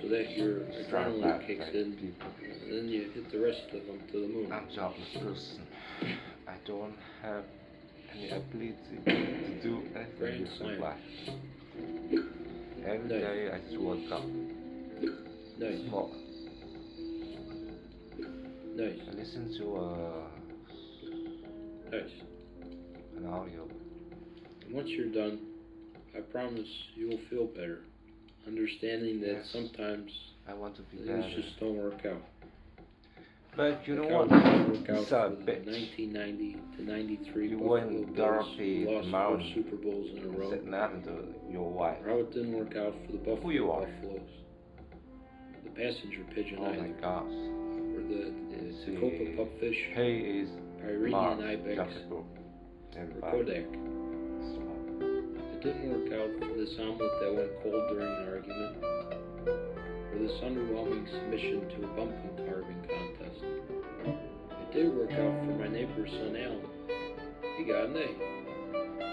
so that your Strike adrenaline back kicks by in, people. and then you hit the rest of them to the moon. I'm a jobless person. I don't have any ability to do anything Grand with slam. life. Every Nice. day I just wake up, Nice, smoke, nice, and listen to nice. an audio. And once you're done, I promise you will feel better, understanding that Yes. sometimes I want to be things better. just don't work out. But you know Like what? how it didn't work out It's a for the bitch. 1990 to 93 You Buffalo win Bills, Dorothy who lost the 4 Mountain. Super Bowls in a row. Said nothing to your wife. Or how it didn't work out for the Buffalo you are. Buffaloes. The passenger pigeon Oh my either. gosh. Or the See, Tacoma pupfish, He is Mark Pyrenean ibex, Zuckerberg. or Everybody. Kodak. It didn't work out for this omelet that went cold during an argument, or this underwhelming submission to a pumpkin carving contest. It did work out for my neighbor's son Alan. He got an A.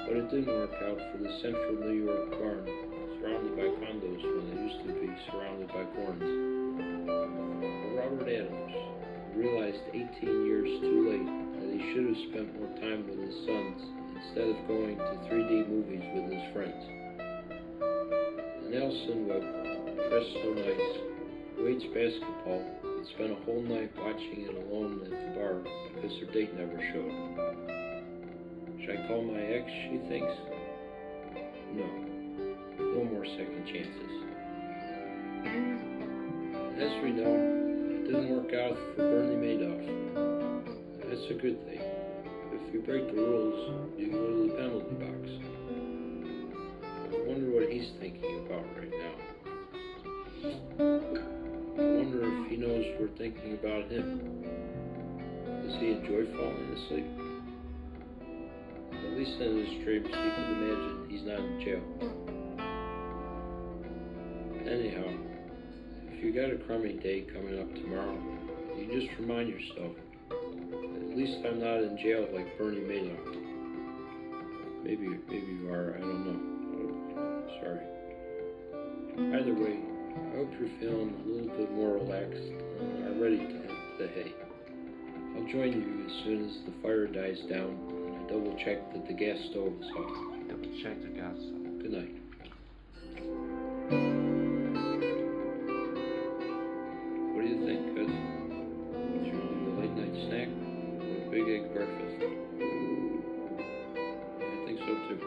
But it didn't work out for the central New York barn, surrounded by condos when it used to be surrounded by corns. Or Robert Adams, who realized 18 years too late that he should have spent more time with his sons instead of going to 3D movies with his friends. And Nelson Webb, dressed so nice, who hates basketball, but spent a whole night watching it alone at the bar because her date never showed. Should I call my ex, she thinks? No. No more second chances. As we know, it didn't work out for Bernie Madoff. That's a good thing. If you break the rules, you can go to the penalty box. I wonder what he's thinking about right now. I wonder if he knows we're thinking about him. Does he enjoy falling asleep? At least in his dreams, he can imagine he's not in jail. Anyhow, if you got a crummy day coming up tomorrow, you just remind yourself, at least I'm not in jail like Bernie Madoff. Maybe you are, I don't know. Sorry. Either way, I hope you're feeling a little bit more relaxed and are ready to head to the hay. I'll join you as soon as the fire dies down and I double check that the gas stove is off. Double check the gas. Good night. What do you think, Cuz? Should we do a late night snack or a big egg breakfast? Yeah, I think so too.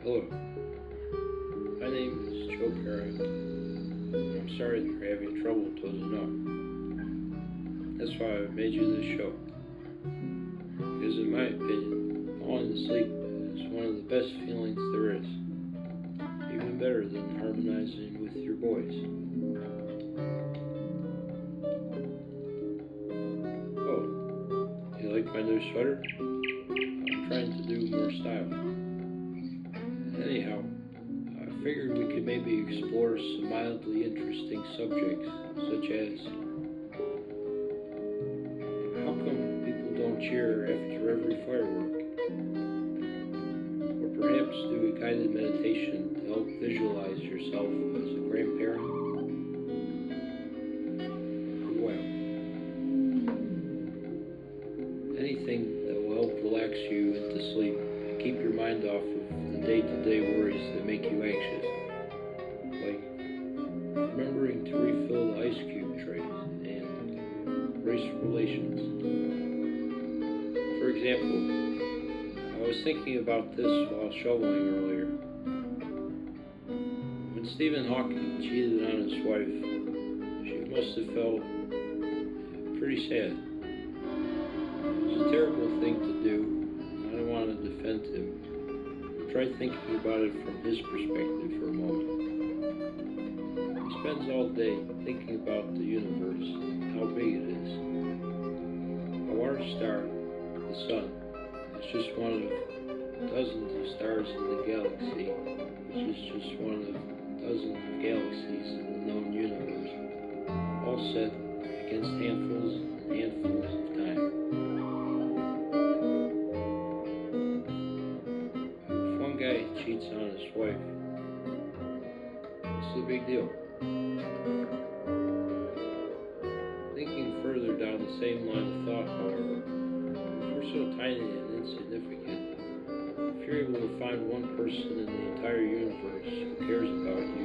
Hello. My name is Joe Parrott. I'm sorry that you're having trouble dozing off. That's why I made you this show. Because in my opinion, falling asleep is one of the best feelings there is. Even better than harmonizing with your boys. Oh, you like my new sweater? I'm trying to do more style. Anyhow, I figured we could maybe explore some mildly interesting subjects, such as how come people don't cheer after every firework? Or perhaps do a guided meditation to help visualize yourself as a grandparent? Or well, anything that will help relax you into sleep and keep your mind off of the day-to-day worries that make you anxious, like remembering to refill the ice cube trays and race relations. For example, I was thinking about this while shoveling earlier. When Stephen Hawking cheated on his wife, she must have felt pretty sad. It was a terrible thing to do. I don't want to defend him. Try thinking about it from his perspective for a moment. He spends all day thinking about the universe, how big it is, star, the sun, is just one of dozens of stars in the galaxy, which is just one of dozens of galaxies in the known universe, all set against handfuls and handfuls of time. If one guy cheats on his wife, what's the big deal? Thinking further down the same line of thought, however, if we're so tiny and insignificant, if you're able to find one person in the entire universe who cares about you,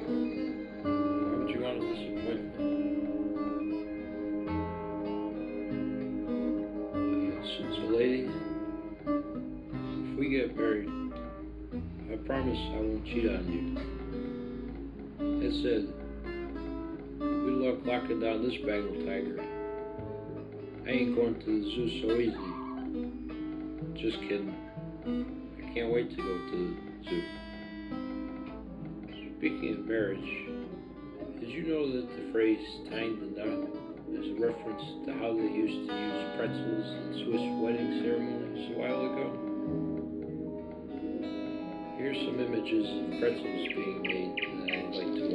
why would you want to disappoint them? So ladies, if we get married, I promise I won't cheat on you. That said, good luck locking down this Bengal tiger. I ain't going to the zoo so easy. Just kidding. I can't wait to go to the zoo. Speaking of marriage, did you know that the phrase tying the knot is a reference to how they used to use pretzels in Swiss wedding ceremonies a while ago? Here's some images of pretzels being made that I'd like to